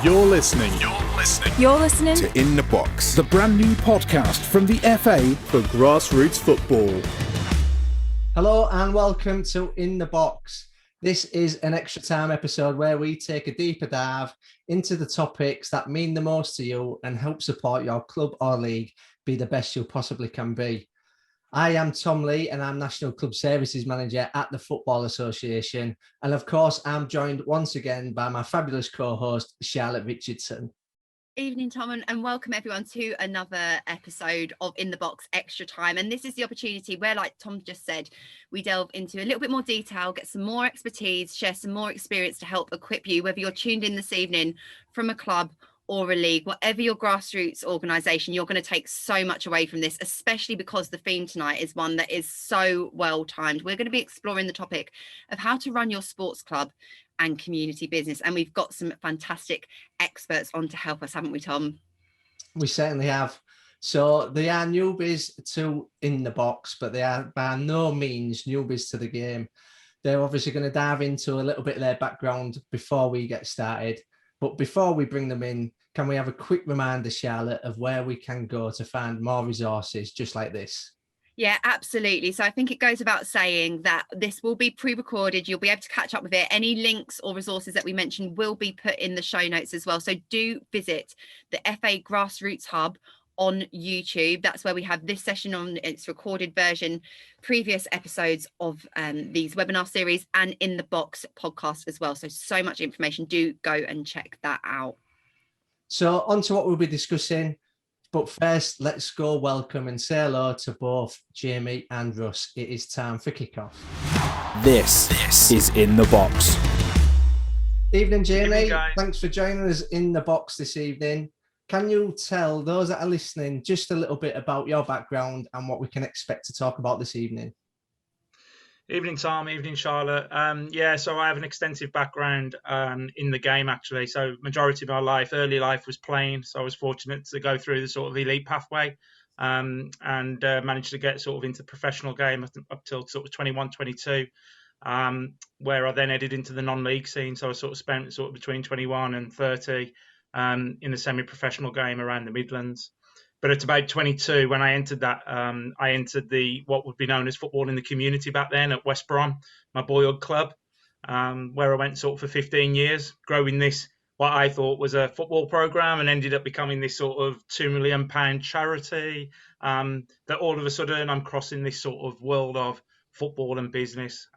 You're listening to In the Box, the brand new podcast from the FA for grassroots football. Hello and welcome to In the Box. This is an extra time episode where we take a deeper dive into the topics that mean the most to you and help support your club or league be the best you possibly can be. I am Tom Lee and I'm National Club Services Manager at the Football Association. And of course, I'm joined once again by my fabulous co-host, Charlotte Richardson. Evening, Tom, and welcome everyone to another episode of In the Box Extra Time. And this is the opportunity where, like Tom just said, we delve into a little bit more detail, get some more expertise, share some more experience to help equip you, whether you're tuned in this evening from a club or a league, whatever your grassroots organisation, you're going to take so much away from this, especially because the theme tonight is one that is so well timed. We're going to be exploring the topic of how to run your sports club and community business, and we've got some fantastic experts on to help us, haven't we, Tom? We certainly have. So they are newbies to In the Box, but they are by no means newbies to the game. They're obviously going to dive into a little bit of their background before we get started. But before we bring them in, can we have a quick reminder, Charlotte, of where we can go to find more resources just like this? Yeah, absolutely. So I think it goes without saying that this will be pre-recorded. You'll be able to catch up with it. Any links or resources that we mentioned will be put in the show notes as well. So do visit the FA Grassroots Hub on YouTube. That's where we have this session on its recorded version, previous episodes of these webinar series, and In the Box podcast as well. So much information. Do go and check that out. So on to what we'll be discussing. But first, let's go welcome and say hello to both Jamie and Rus. It is time for kickoff. This is In the Box. Evening, Jamie. Evening, guys. Thanks for joining us in the box this evening. Can you tell those that are listening just a little bit about your background and what we can expect to talk about this evening? Evening, Tom. Evening, Charlotte. So I have an extensive background in the game, actually. So majority of my life, early life was playing. So I was fortunate to go through the sort of elite pathway and managed to get sort of into the professional game up till sort of 21, 22, where I then headed into the non-league scene. So I sort of spent sort of between 21 and 30 in the semi-professional game around the Midlands. But at about 22, when I entered that, I entered the what would be known as football in the community back then at West Brom, my boyhood club, where I went sort of for 15 years, growing this, what I thought was a football programme, and ended up becoming this sort of £2 million charity, that all of a sudden I'm crossing this sort of world of football and business.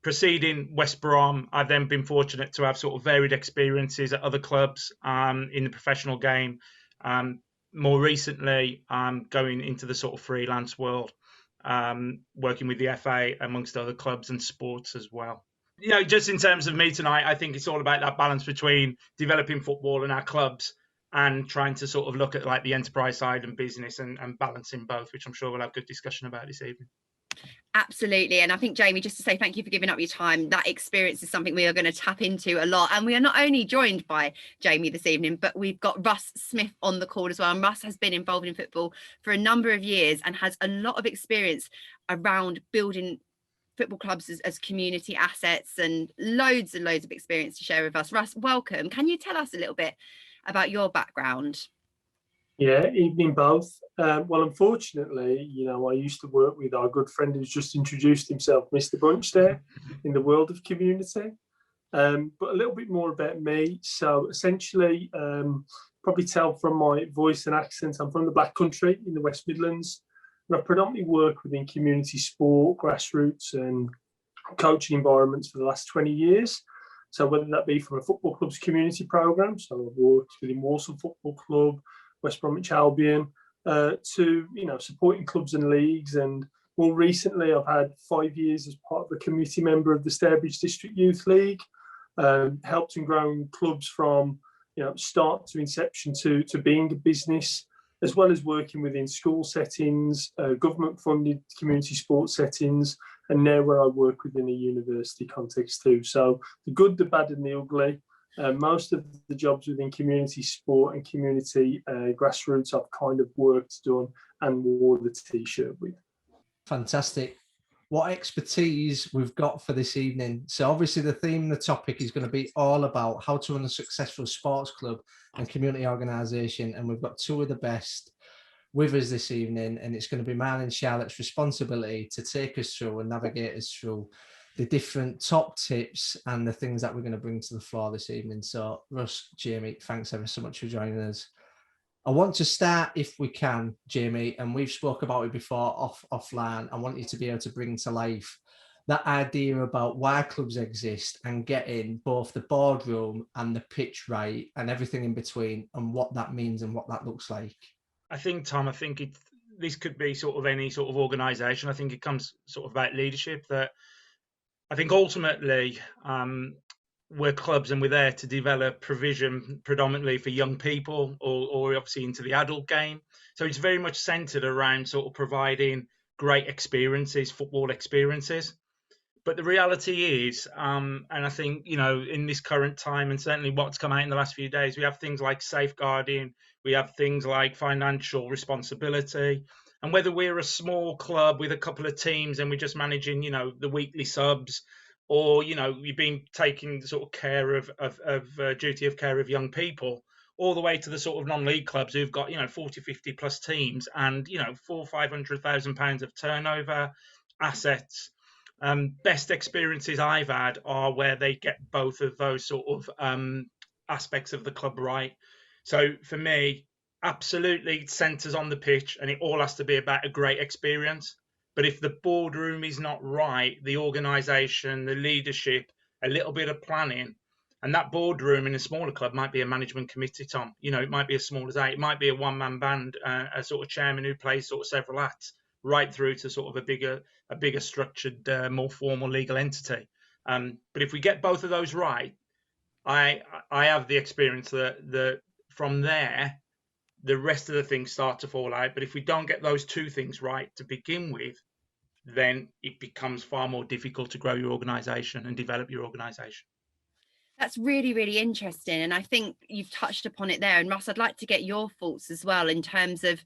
Preceding West Brom, I've then been fortunate to have sort of varied experiences at other clubs in the professional game. More recently, going into the sort of freelance world, working with the FA amongst other clubs and sports as well. You know, just in terms of me tonight, I think it's all about that balance between developing football and our clubs and trying to sort of look at like the enterprise side and business and balancing both, which I'm sure we'll have good discussion about this evening. Absolutely. And I think, Jamie, just to say thank you for giving up your time. That experience is something we are going to tap into a lot. And we are not only joined by Jamie this evening, but we've got Rus Smith on the call as well. And Rus has been involved in football for a number of years and has a lot of experience around building football clubs as community assets and loads of experience to share with us. Rus, welcome. Can you tell us a little bit about your background? Yeah, evening both. Well, unfortunately, I used to work with our good friend who's just introduced himself, Mr. Bunch, there in the world of community. But a little bit more about me. So essentially, probably tell from my voice and accent, I'm from the Black Country in the West Midlands. And I predominantly work within community sport, grassroots and coaching environments for the last 20 years. So whether that be from a football club's community programme, so I've worked within Walsall Football Club, West Bromwich Albion, to supporting clubs and leagues, and more recently I've had 5 years as part of a committee member of the Stourbridge District Youth League, helped and grown clubs from start to inception to being a business, as well as working within school settings, government funded community sports settings, and now where I work within a university context too. So the good, the bad and the ugly. Most of the jobs within community sport and community grassroots I've kind of worked, done and wore the T-shirt with. Fantastic. what expertise we've got for this evening. So obviously the theme, the topic is going to be all about how to run a successful sports club and community organisation. And we've got two of the best with us this evening, and it's going to be mine and Charlotte's responsibility to take us through and navigate us through the different top tips and the things that we're going to bring to the floor this evening. So Rus, Jamie, thanks ever so much for joining us. I want to start, if we can, Jamie, and we've spoke about it before offline. I want you to be able to bring to life that idea about why clubs exist and getting both the boardroom and the pitch right and everything in between, and what that means and what that looks like. I think, Tom, this could be sort of any sort of organisation. I think it comes sort of about leadership. That I think ultimately we're clubs and we're there to develop provision predominantly for young people or obviously into the adult game. So it's very much centred around sort of providing great experiences, football experiences. But the reality is, and I think, in this current time and certainly what's come out in the last few days, we have things like safeguarding, we have things like financial responsibility. And whether we're a small club with a couple of teams and we're just managing, the weekly subs, or, you've been taking sort of care of duty of care of young people, all the way to the sort of non-league clubs who've got, 40, 50 plus teams and, £400,000-500,000 of turnover, assets. Best experiences I've had are where they get both of those sort of aspects of the club right. So for me, absolutely it centres on the pitch and it all has to be about a great experience. But if the boardroom is not right, the organisation, the leadership, a little bit of planning, and that boardroom in a smaller club might be a management committee, Tom. It might be as small as 8. It might be a one-man band, a sort of chairman who plays sort of several hats, right through to sort of a bigger structured, more formal legal entity. But if we get both of those right, I have the experience that from there, the rest of the things start to fall out. But if we don't get those two things right to begin with, then it becomes far more difficult to grow your organisation and develop your organisation. That's really, really interesting. And I think you've touched upon it there. And Rus, I'd like to get your thoughts as well in terms of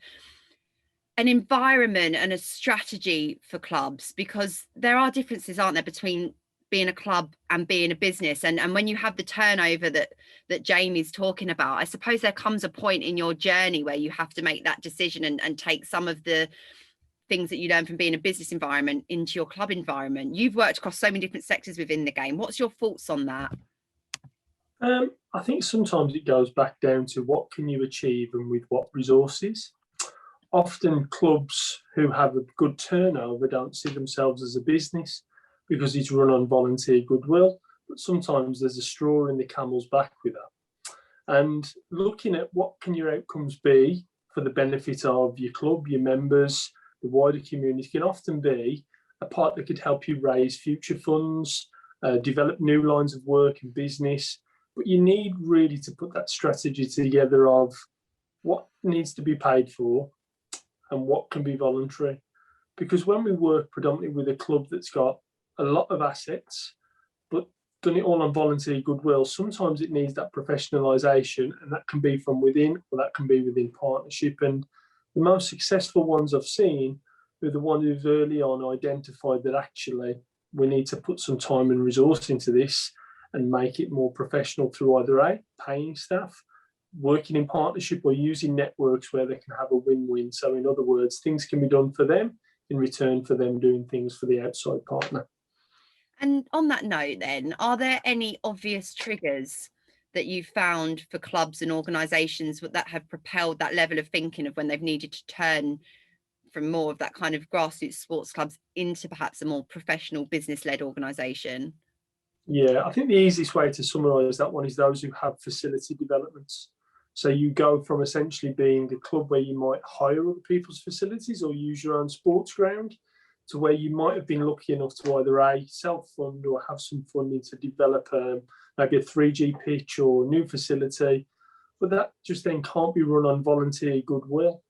an environment and a strategy for clubs, because there are differences, aren't there, between being a club and being a business. And when you have the turnover that Jamie's talking about, I suppose there comes a point in your journey where you have to make that decision and take some of the things that you learn from being a business environment into your club environment. You've worked across so many different sectors within the game. What's your thoughts on that? I think sometimes it goes back down to what can you achieve and with what resources. Often clubs who have a good turnover don't see themselves as a business because it's run on volunteer goodwill, but sometimes there's a straw in the camel's back with that. And looking at what can your outcomes be for the benefit of your club, your members, the wider community can often be a part that could help you raise future funds, develop new lines of work and business. But you need really to put that strategy together of what needs to be paid for and what can be voluntary. Because when we work predominantly with a club that's got a lot of assets, but done it all on volunteer goodwill, sometimes it needs that professionalisation, and that can be from within or that can be within partnership. And the most successful ones I've seen are the ones who've early on identified that actually we need to put some time and resource into this and make it more professional through either paying staff, working in partnership, or using networks where they can have a win-win. So in other words, things can be done for them in return for them doing things for the outside partner. And on that note then, are there any obvious triggers that you've found for clubs and organisations that have propelled that level of thinking of when they've needed to turn from more of that kind of grassroots sports clubs into perhaps a more professional business-led organisation? Yeah, I think the easiest way to summarise that one is those who have facility developments. So you go from essentially being a club where you might hire other people's facilities or use your own sports ground to where you might have been lucky enough to either self-fund or have some funding to develop maybe a 3G pitch or new facility. But that just then can't be run on volunteer goodwill.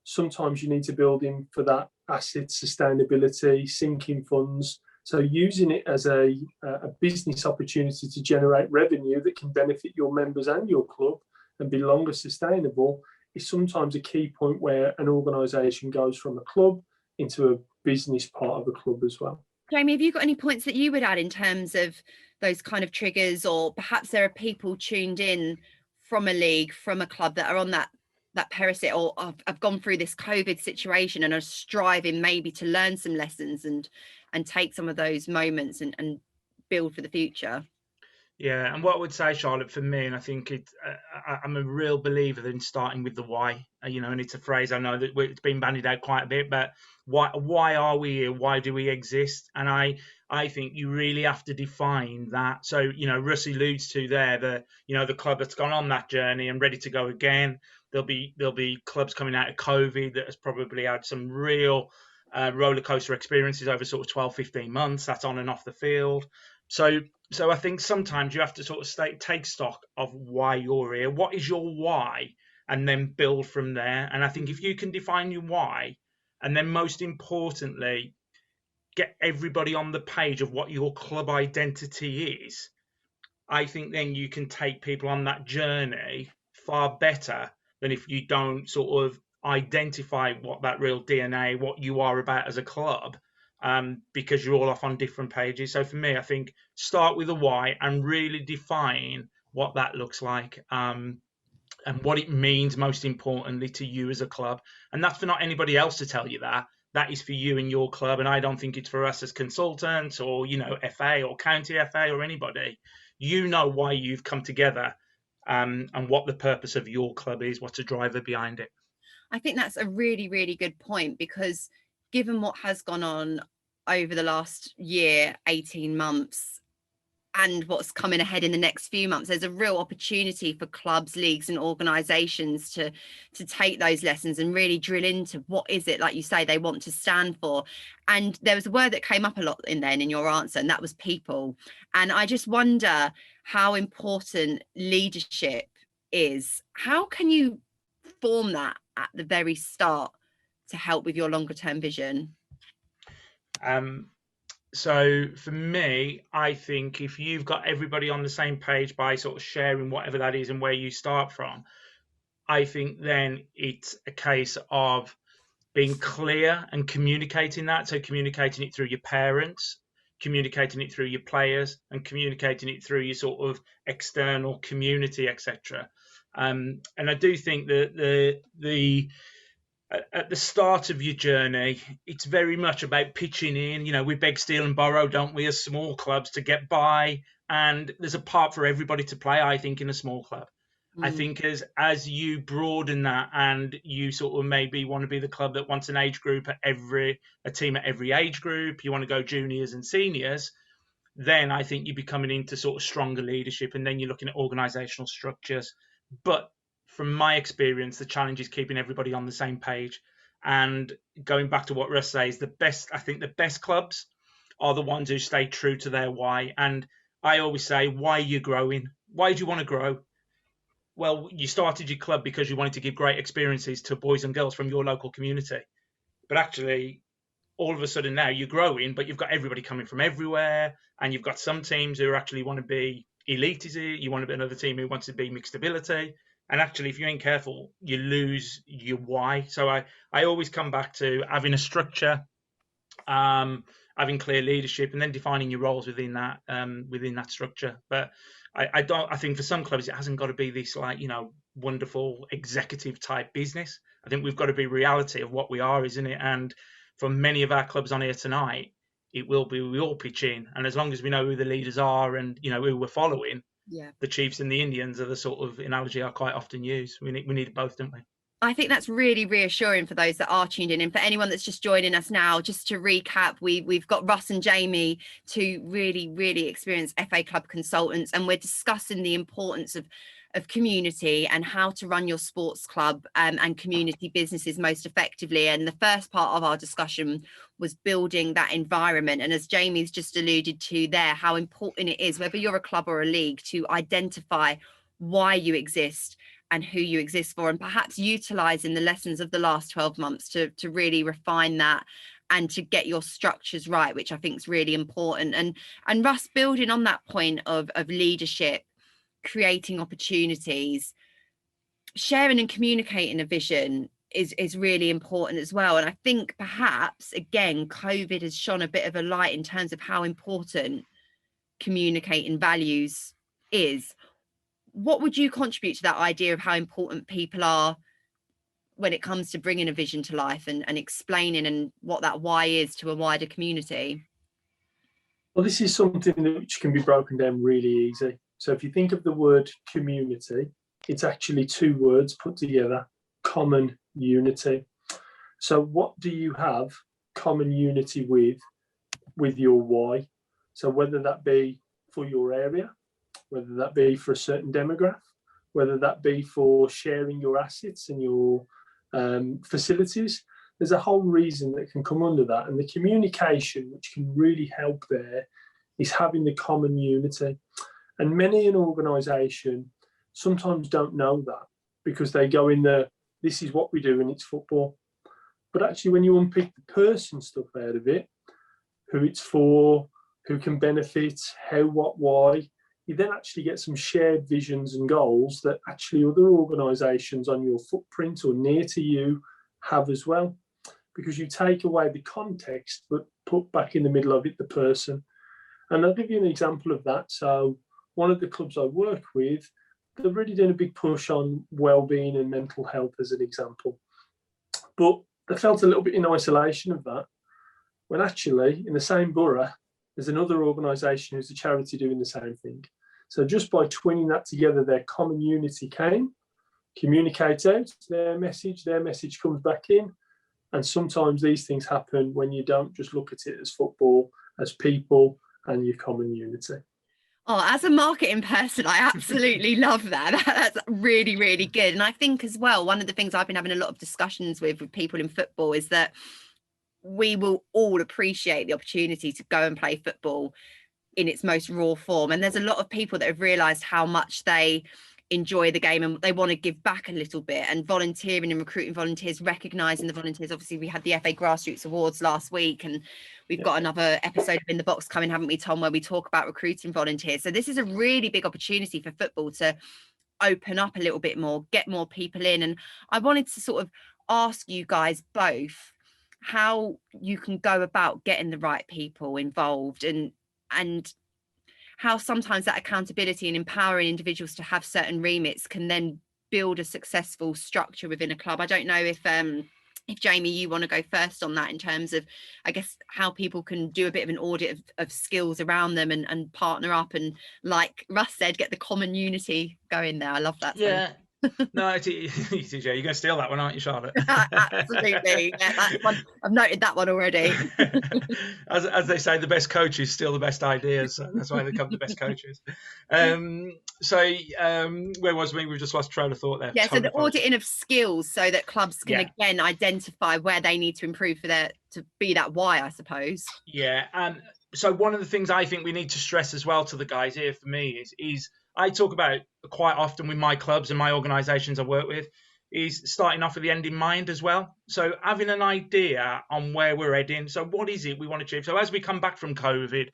Sometimes you need to build in for that asset sustainability, sinking funds. So using it as a business opportunity to generate revenue that can benefit your members and your club and be longer sustainable is sometimes a key point where an organisation goes from a club into a business part of a club as well. Jamie, have you got any points that you would add in terms of those kind of triggers, or perhaps there are people tuned in from a league, from a club that are on that parasite, or have gone through this COVID situation and are striving maybe to learn some lessons and take some of those moments and build for the future? Yeah, and what I would say, Charlotte, for me, and I think I'm a real believer in starting with the why. And it's a phrase I know that it's been bandied out quite a bit, but why are we here? Why do we exist? And I think you really have to define that. So, Rus alludes to there the club that's gone on that journey and ready to go again. There'll be clubs coming out of COVID that has probably had some real roller coaster experiences over sort of 12, 15 months. That's on and off the field. So I think sometimes you have to sort of take stock of why you're here. What is your why? And then build from there. And I think if you can define your why, and then most importantly, get everybody on the page of what your club identity is, I think then you can take people on that journey far better than if you don't sort of identify what that real DNA, what you are about as a club, because you're all off on different pages. So for me, I think start with a why and really define what that looks like, and what it means, most importantly, to you as a club. And that's for not anybody else to tell you that. That is for you and your club. And I don't think it's for us as consultants or, FA or county FA or anybody. You know why you've come together, and what the purpose of your club is, what's a driver behind it. I think that's a really, really good point, because given what has gone on over the last year, 18 months, and what's coming ahead in the next few months, there's a real opportunity for clubs, leagues and organisations to take those lessons and really drill into what is it, like you say, they want to stand for. And there was a word that came up a lot in your answer, and that was people. And I just wonder how important leadership is. How can you form that at the very start to help with your longer term vision? So for me, I think if you've got everybody on the same page by sort of sharing whatever that is and where you start from, I think then it's a case of being clear and communicating that. So communicating it through your parents, communicating it through your players, and communicating it through your sort of external community, etc. And I do think that at the start of your journey, it's very much about pitching in. We beg, steal and borrow, don't we, as small clubs to get by. And there's a part for everybody to play, I think, in a small club. I think as you broaden that and you sort of maybe want to be the club that wants an age group a team at every age group, you want to go juniors and seniors, then I think you're becoming into sort of stronger leadership, and then you're looking at organisational structures. But from my experience, the challenge is keeping everybody on the same page. And going back to what Rus says, the best clubs are the ones who stay true to their why. And I always say, why are you growing? Why do you want to grow? Well, you started your club because you wanted to give great experiences to boys and girls from your local community. But actually, all of a sudden now you're growing, but you've got everybody coming from everywhere. And you've got some teams who actually want to be elite, you want to be another team who wants to be mixed ability. And actually, if you ain't careful, you lose your why. So I always come back to having a structure, having clear leadership, and then defining your roles within that structure. But I think for some clubs, it hasn't got to be this wonderful executive type business. I think we've got to be reality of what we are, isn't it? And for many of our clubs on here tonight, it will be, we all pitch in. And as long as we know who the leaders are and, who we're following, the Chiefs and the Indians are the sort of analogy I quite often use. We need both, don't we? I think that's really reassuring for those that are tuned in. And for anyone that's just joining us now, just to recap, we've got Rus and Jamie, two really, really experienced FA club consultants, and we're discussing the importance of community and how to run your sports club and community businesses most effectively. And the first part of our discussion was building that environment. And as Jamie's just alluded to there, how important it is, whether you're a club or a league, to identify why you exist and who you exist for, and perhaps utilising the lessons of the last 12 months to really refine that and to get your structures right, which I think is really important. And Rus, building on that point of leadership, creating opportunities, sharing and communicating a vision is really important as well. And I think perhaps, again, COVID has shone a bit of a light in terms of how important communicating values is. What would you contribute to that idea of how important people are when it comes to bringing a vision to life and explaining and what that why is to a wider community? Well, this is something which can be broken down really easy. So if you think of the word community, it's actually two words put together: common unity. So what do you have common unity with your why? So whether that be for your area, whether that be for a certain demographic, whether that be for sharing your assets and your facilities, there's a whole reason that can come under that. And the communication, which can really help there, is having the common unity. And many an organisation sometimes don't know that, because they go in the, this is what we do and it's football. But actually, when you unpick the person stuff out of it, who it's for, who can benefit, how, what, why, you then actually get some shared visions and goals that actually other organisations on your footprint or near to you have as well. Because you take away the context, but put back in the middle of it the person. And I'll give you an example of that. So one of the clubs I work with, they're really doing a big push on well-being and mental health as an example. But they felt a little bit in isolation of that, when actually in the same borough, there's another organisation who's a charity doing the same thing. So just by twinning that together, their common unity came, communicate out their message comes back in. And sometimes these things happen when you don't just look at it as football, as people and your common unity. Oh, as a marketing person, I absolutely love that. That's really, really good. And I think as well, one of the things I've been having a lot of discussions with people in football is that we will all appreciate the opportunity to go and play football in its most raw form. And there's a lot of people that have realised how much they enjoy the game and they want to give back a little bit, and volunteering and recruiting volunteers, recognising the volunteers. Obviously, we had the FA Grassroots Awards last week, and we've got another episode of In the Box coming, haven't we, Tom, where we talk about recruiting volunteers. So this is a really big opportunity for football to open up a little bit more, get more people in. And I wanted to sort of ask you guys both how you can go about getting the right people involved, and how sometimes that accountability and empowering individuals to have certain remits can then build a successful structure within a club. I don't know if Jamie, you want to go first on that, in terms of, I guess, how people can do a bit of an audit of skills around them and partner up and, like Rus said, get the common unity going there. I love that. Yeah. No, it's easy, Jay. You're going to steal that one, aren't you, Charlotte? Absolutely. Yeah, that's one. I've noted that one already. As they say, the best coaches steal the best ideas. So that's why they become the best coaches. Where was we? We've just lost trail of thought there. Yeah, so the auditing of skills so that clubs can again identify where they need to improve for to be that why, I suppose. Yeah, and so one of the things I think we need to stress as well to the guys here for me is I talk about quite often with my clubs and my organisations I work with, is starting off with the end in mind as well. So having an idea on where we're heading. So what is it we want to achieve? So as we come back from COVID,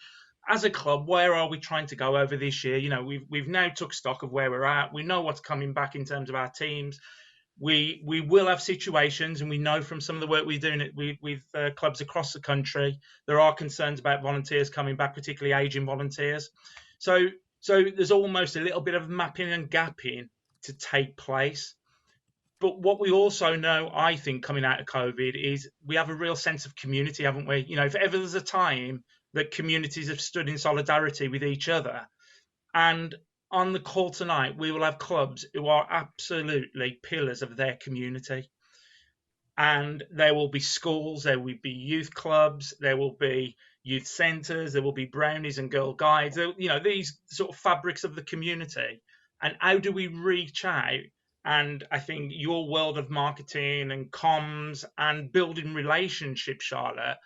as a club, where are we trying to go over this year? You know, we've now took stock of where we're at. We know what's coming back in terms of our teams. We will have situations, and we know from some of the work we're doing with clubs across the country, there are concerns about volunteers coming back, particularly ageing volunteers. So there's almost a little bit of mapping and gapping to take place. But what we also know, I think, coming out of COVID is we have a real sense of community, haven't we? You know, if ever there's a time that communities have stood in solidarity with each other. And on the call tonight, we will have clubs who are absolutely pillars of their community. And there will be schools, there will be youth clubs, there will be youth centres, there will be brownies and girl guides, you know, these sort of fabrics of the community. And how do we reach out? And I think your world of marketing and comms and building relationships, Charlotte,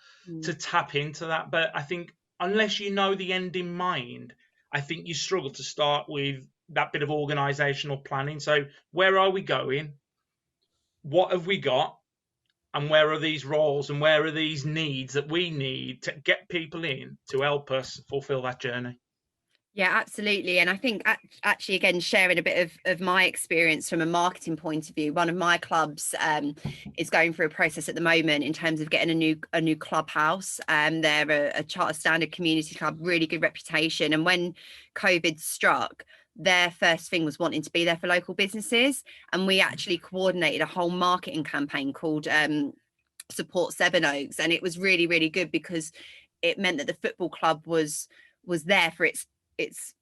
to tap into that. But I think unless you know the end in mind, I think you struggle to start with that bit of organisational planning. So where are we going? What have we got? And where are these roles and where are these needs that we need to get people in to help us fulfil that journey? Yeah, absolutely. And I think actually, again, sharing a bit of my experience from a marketing point of view, one of my clubs is going through a process at the moment in terms of getting a new clubhouse. They're a charter standard community club, really good reputation. And when COVID struck, their first thing was wanting to be there for local businesses. And we actually coordinated a whole marketing campaign called Support Sevenoaks. And it was really, really good because it meant that the football club was there for its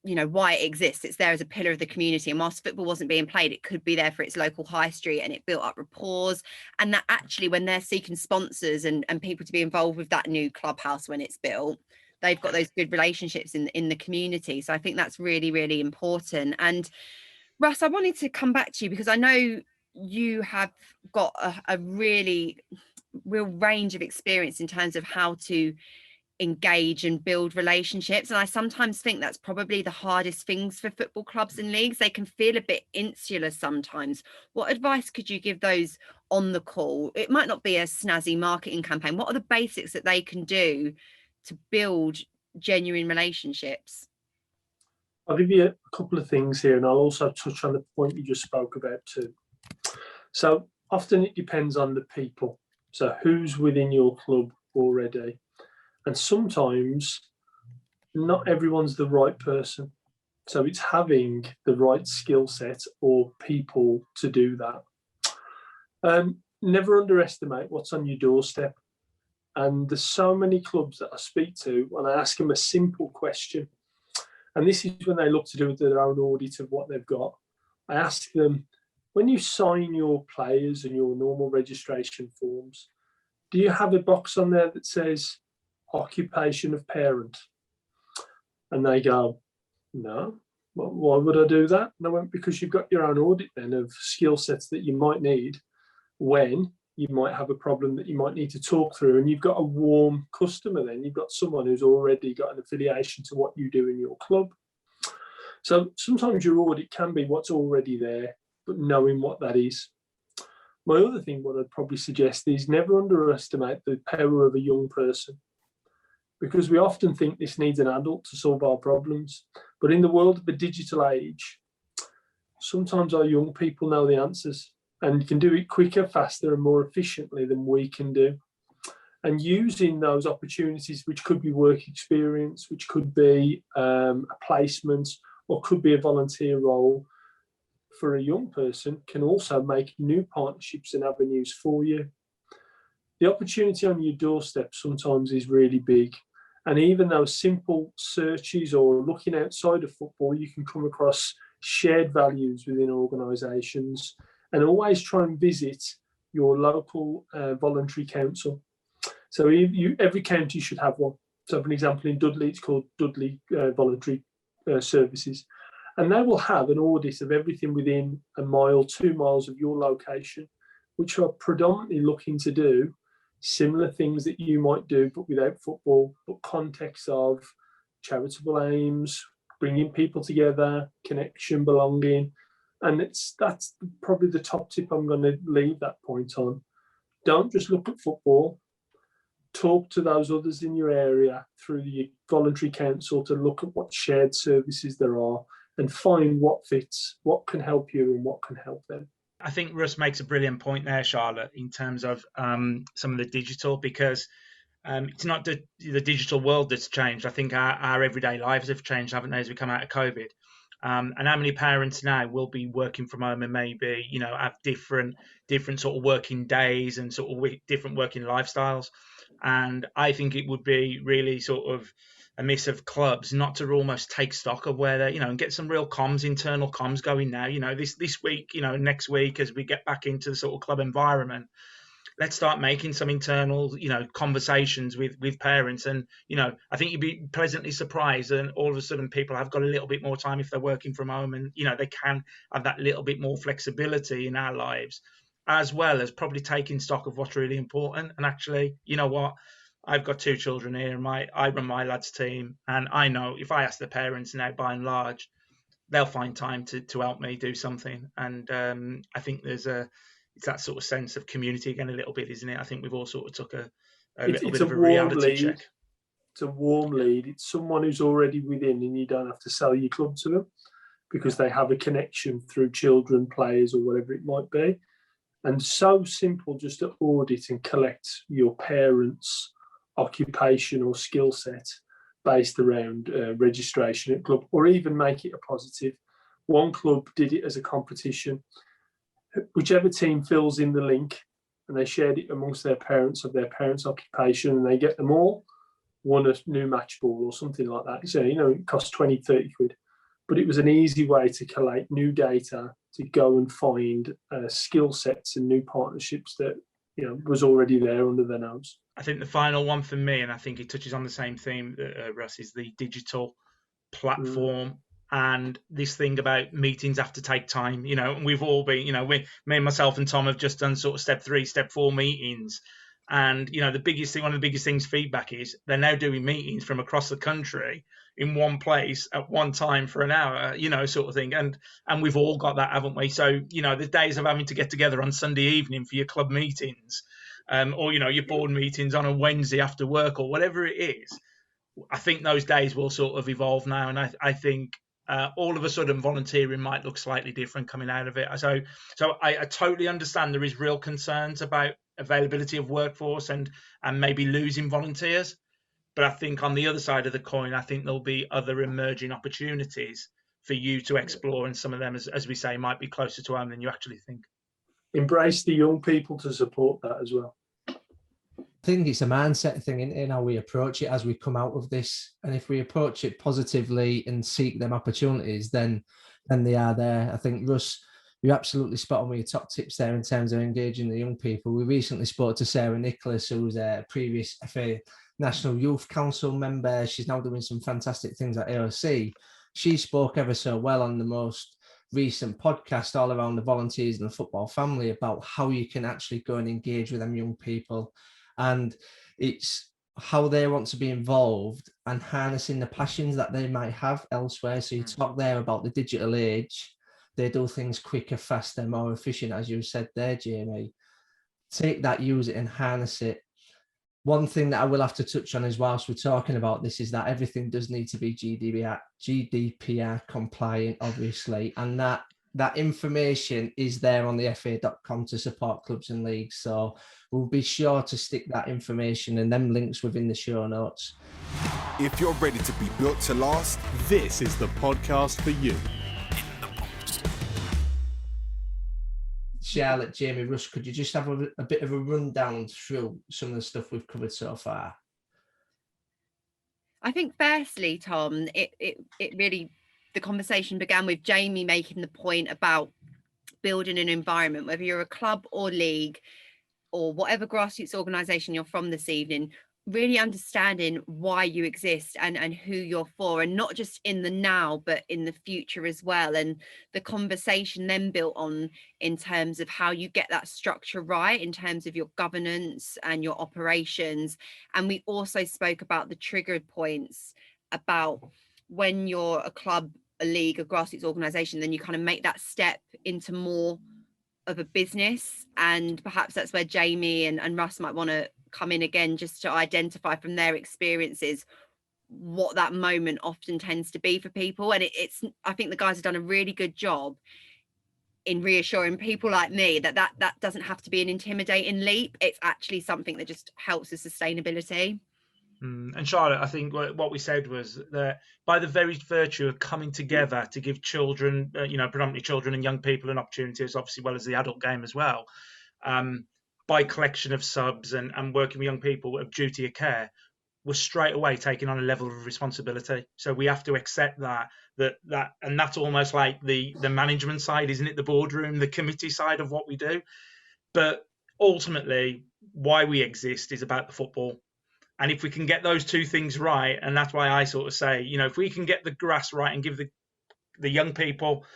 why it exists. It's there as a pillar of the community, and whilst football wasn't being played, it could be there for its local high street, and it built up rapport. And that actually, when they're seeking sponsors and people to be involved with that new clubhouse when it's built, they've got those good relationships in the community. So I think that's really, really important. And Rus, I wanted to come back to you because I know you have got a real range of experience in terms of how to engage and build relationships. And I sometimes think that's probably the hardest things for football clubs and leagues. They can feel a bit insular sometimes. What advice could you give those on the call? It might not be a snazzy marketing campaign. What are the basics that they can do to build genuine relationships? I'll give you a couple of things here, and I'll also touch on the point you just spoke about too. So often it depends on the people. So who's within your club already? And sometimes not everyone's the right person. So it's having the right skill set or people to do that. Never underestimate what's on your doorstep. And there's so many clubs that I speak to and I ask them a simple question. And this is when they look to do their own audit of what they've got. I ask them, when you sign your players and your normal registration forms, do you have a box on there that says occupation of parent? And they go, no. Well, why would I do that? And I went, because you've got your own audit then of skill sets that you might need when you might have a problem that you might need to talk through. And you've got a warm customer then. You've got someone who's already got an affiliation to what you do in your club. So sometimes your audit can be what's already there, but knowing what that is. My other thing, what I'd probably suggest is never underestimate the power of a young person, because we often think this needs an adult to solve our problems. But in the world of the digital age, sometimes our young people know the answers and can do it quicker, faster, and more efficiently than we can do. And using those opportunities, which could be work experience, which could be a placement, or could be a volunteer role for a young person, can also make new partnerships and avenues for you. The opportunity on your doorstep sometimes is really big. And even those simple searches or looking outside of football, you can come across shared values within organisations, and always try and visit your local voluntary council. So every county should have one. So for an example, in Dudley, it's called Dudley Voluntary Services. And they will have an audit of everything within a mile, 2 miles of your location, which are predominantly looking to do similar things that you might do, but without football, but context of charitable aims, bringing people together, connection, belonging. And that's probably the top tip I'm going to leave that point on. Don't just look at football. Talk to those others in your area through your voluntary council to look at what shared services there are and find what fits, what can help you and what can help them. I think Rus makes a brilliant point there, Charlotte, in terms of some of the digital, because it's not the digital world that's changed. I think our everyday lives have changed, haven't they, as we come out of COVID? And how many parents now will be working from home and maybe, have different sort of working days and sort of different working lifestyles. And I think it would be really sort of a miss of clubs not to almost take stock of where they're, and get some real internal comms going now. This week, next week, as we get back into the sort of club environment, let's start making some internal, conversations with parents. And, I think you'd be pleasantly surprised. And all of a sudden people have got a little bit more time if they're working from home, and, they can have that little bit more flexibility in our lives, as well as probably taking stock of what's really important. And actually, you know what? I've got 2 children here, and I run my lads team. And I know if I ask the parents now, by and large, they'll find time to help me do something. And I think it's that sort of sense of community again a little bit, isn't it? I think we've all sort of took a little bit of a reality check. It's a warm lead. It's someone who's already within, and you don't have to sell your club to them because they have a connection through children, players, or whatever it might be. And so simple just to audit and collect your parents' occupation or skill set based around registration at club, or even make it a positive. One club did it as a competition. Whichever team fills in the link, and they shared it amongst their parents of their parents' occupation, and they get them all, won a new match ball or something like that. So, it cost 20, 30 quid. But it was an easy way to collate new data, to go and find skill sets and new partnerships that, was already there under their nose. I think the final one for me, and I think it touches on the same theme, Russ, is the digital platform. And this thing about meetings have to take time, and we've all been, me and myself and Tom have just done sort of step 3, step 4 meetings. And, one of the biggest things feedback is they're now doing meetings from across the country in one place at one time for an hour, sort of thing. And we've all got that, haven't we? So, the days of having to get together on Sunday evening for your club meetings, or, your board meetings on a Wednesday after work or whatever it is, I think those days will sort of evolve now. And I think all of a sudden volunteering might look slightly different coming out of it. So I totally understand there is real concerns about availability of workforce and maybe losing volunteers. But I think on the other side of the coin, I think there'll be other emerging opportunities for you to explore. And some of them, as we say, might be closer to home than you actually think. Embrace the young people to support that as well. I think it's a mindset thing in how we approach it as we come out of this. And if we approach it positively and seek them opportunities, then they are there. I think, Russ, you're absolutely spot on with your top tips there in terms of engaging the young people. We recently spoke to Sarah Nicholas, who was a previous FA National Youth Council member. She's now doing some fantastic things at AOC. She spoke ever so well on the most recent podcast all around the volunteers and the football family about how you can actually go and engage with them young people. And it's how they want to be involved and harnessing the passions that they might have elsewhere. So you talk there about the digital age. They do things quicker, faster, more efficient, as you said there, Jamie. Take that, use it and harness it. One thing that I will have to touch on as whilst we're talking about this is that everything does need to be GDPR compliant, obviously. And that information is there on the fa.com to support clubs and leagues. So we'll be sure to stick that information and them links within the show notes. If you're ready to be built to last, this is the podcast for you. Charlotte, Jamie, Russ, could you just have a bit of a rundown through some of the stuff we've covered so far? I think firstly, Tom, it really, the conversation began with Jamie making the point about building an environment, whether you're a club or league or whatever grassroots organisation you're from this evening, really understanding why you exist and who you're for, and not just in the now, but in the future as well. And the conversation then built on in terms of how you get that structure right in terms of your governance and your operations. And we also spoke about the triggered points about when you're a club, a league, a grassroots organisation, then you kind of make that step into more of a business. And perhaps that's where Jamie and Russ might want to come in again, just to identify from their experiences what that moment often tends to be for people. And it's I think the guys have done a really good job in reassuring people like me that doesn't have to be an intimidating leap. It's actually something that just helps with sustainability. And Charlotte, I think what we said was that by the very virtue of coming together to give children, predominantly children and young people, an opportunity, as obviously well as the adult game as well, by collection of subs and working with young people of duty of care, we're straight away taking on a level of responsibility. So we have to accept that and that's almost like the management side, isn't it? The boardroom, the committee side of what we do. But ultimately, why we exist is about the football. And if we can get those two things right, and that's why I sort of say, if we can get the grass right and give the young people,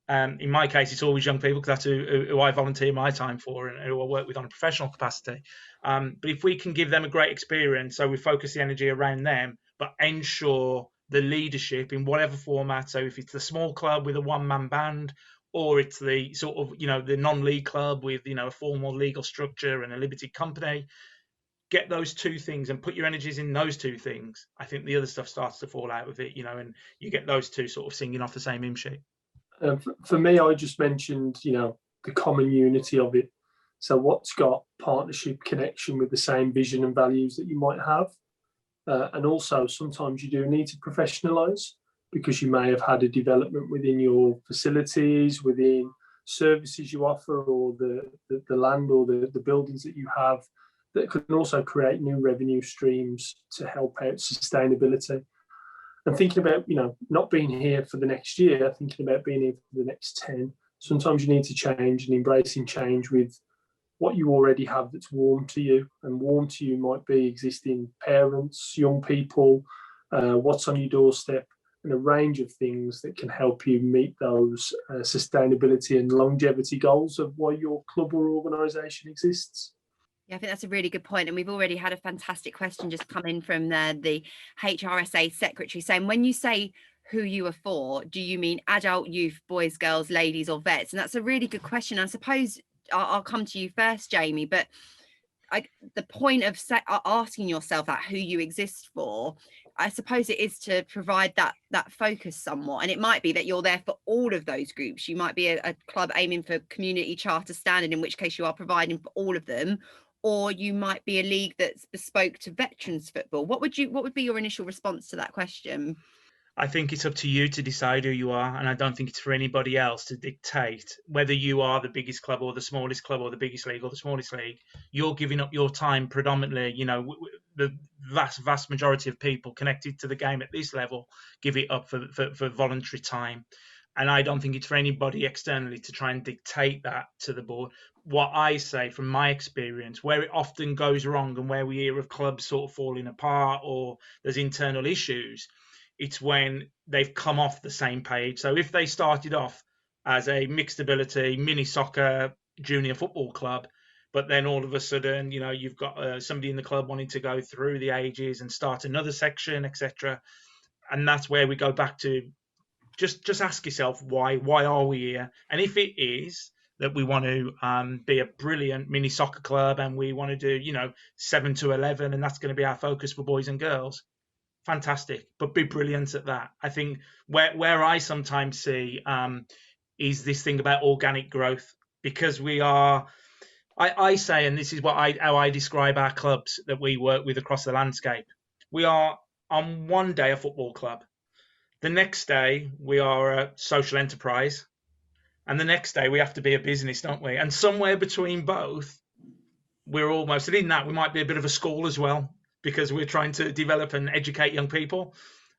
in my case, it's always young people because that's who I volunteer my time for and who I work with on a professional capacity. But if we can give them a great experience, so we focus the energy around them, but ensure the leadership in whatever format. So if it's the small club with a one-man band, or it's the sort of, the non-league club with, a formal legal structure and a limited company, get those two things and put your energies in those two things, I think the other stuff starts to fall out with it, and you get those two sort of singing off the same hymn sheet. For me, I just mentioned, the common unity of it. So what's got partnership, connection with the same vision and values that you might have. And also sometimes you do need to professionalize, because you may have had a development within your facilities, within services you offer, or the land or the buildings that you have, that can also create new revenue streams to help out sustainability. And thinking about, not being here for the next year, thinking about being here for the next 10, sometimes you need to change, and embracing change with what you already have that's warm to you. And warm to you might be existing parents, young people, what's on your doorstep, and a range of things that can help you meet those sustainability and longevity goals of why your club or organisation exists. Yeah, I think that's a really good point. And we've already had a fantastic question just come in from the HRSA secretary saying, when you say who you are for, do you mean adult, youth, boys, girls, ladies, or vets? And that's a really good question. I suppose I'll come to you first, Jamie, but the point of asking yourself that who you exist for, I suppose it is to provide that focus somewhat. And it might be that you're there for all of those groups. You might be a club aiming for community charter standard, in which case you are providing for all of them. Or you might be a league that's bespoke to veterans football. What would be your initial response to that question? I think it's up to you to decide who you are, and I don't think it's for anybody else to dictate whether you are the biggest club or the smallest club or the biggest league or the smallest league. You're giving up your time predominantly. The vast majority of people connected to the game at this level give it up for voluntary time. And I don't think it's for anybody externally to try and dictate that to the board. What I say from my experience, where it often goes wrong and where we hear of clubs sort of falling apart or there's internal issues, it's when they've come off the same page. So if they started off as a mixed ability mini soccer junior football club, but then all of a sudden, you've got somebody in the club wanting to go through the ages and start another section, etc. And that's where we go back to just ask yourself, why are we here? And if it is that we want to be a brilliant mini soccer club and we want to do, 7 to 11, and that's going to be our focus for boys and girls, fantastic, but be brilliant at that. I think where I sometimes see is this thing about organic growth, because we are, I say, and this is how I describe our clubs that we work with across the landscape. We are on one day a football club. The next day we are a social enterprise. And the next day we have to be a business, don't we? And somewhere between both, we're almost, and in that we might be a bit of a school as well, because we're trying to develop and educate young people.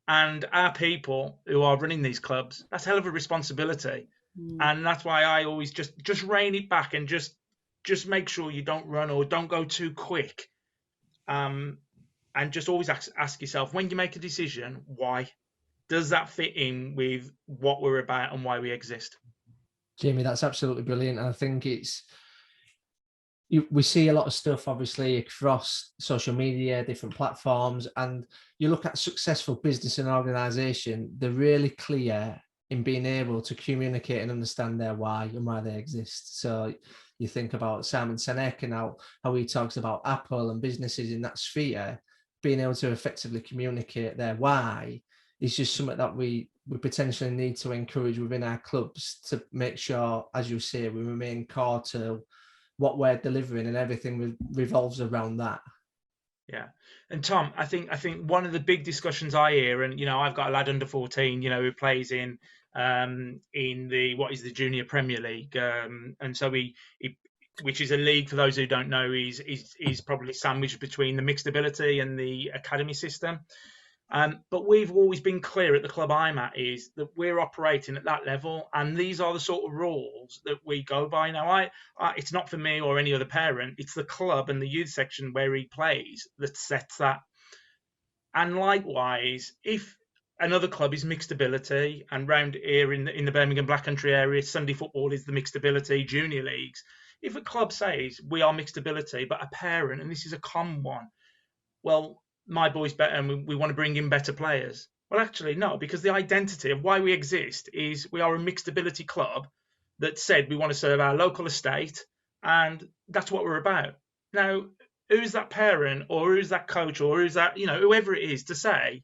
And our people who are running these clubs, that's a hell of a responsibility. And that's why I always just rein it back and just make sure you don't run or don't go too quick. And just always ask yourself, when you make a decision, why? Does that fit in with what we're about and why we exist? Jamie, that's absolutely brilliant. And I think we see a lot of stuff, obviously, across social media, different platforms, and you look at successful business and organisation, they're really clear in being able to communicate and understand their why and why they exist. So you think about Simon Sinek and how he talks about Apple and businesses in that sphere, being able to effectively communicate their why is just something that we potentially need to encourage within our clubs, to make sure, as you say, we remain core to what we're delivering, and everything revolves around that. Yeah. And Tom, I think one of the big discussions I hear, and I've got a lad under 14, who plays in the Junior Premier League, and so he which is a league, for those who don't know, is probably sandwiched between the mixed ability and the academy system. But we've always been clear at the club I'm at is that we're operating at that level, and these are the sort of rules that we go by. Now, it's not for me or any other parent. It's the club and the youth section where he plays that sets that. And likewise, if another club is mixed ability, and round here in the Birmingham Black Country area, Sunday football is the mixed ability junior leagues. If a club says we are mixed ability, but a parent, and this is a common one, well, my boy's better and we want to bring in better players. Well, actually, no, because the identity of why we exist is we are a mixed ability club that said we want to serve our local estate, and that's what we're about. Now, who's that parent or who's that coach or who's that, whoever it is to say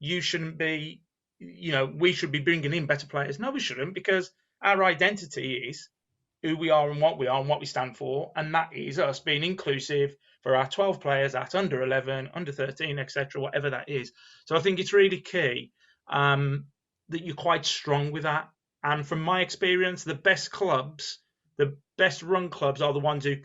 you shouldn't be, we should be bringing in better players? No, we shouldn't, because our identity is who we are and what we stand for, and that is us being inclusive for our 12 players at under 11, under 13, etc., whatever that is. So I think it's really key that you're quite strong with that. And from my experience, the best clubs, the best run clubs are the ones who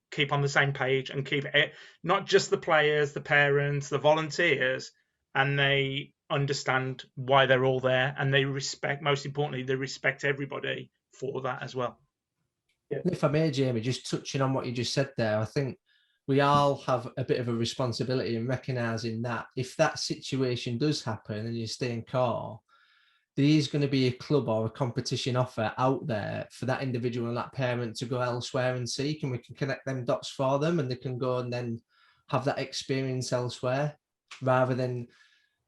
keep on the same page and keep it, not just the players, the parents, the volunteers, and they understand why they're all there, and they respect, most importantly, they respect everybody for that as well. Yeah. If I may, Jamie, just touching on what you just said there, I think we all have a bit of a responsibility in recognising that if that situation does happen and you stay in core, there is going to be a club or a competition offer out there for that individual and that parent to go elsewhere and seek, and we can connect them dots for them, and they can go and then have that experience elsewhere rather than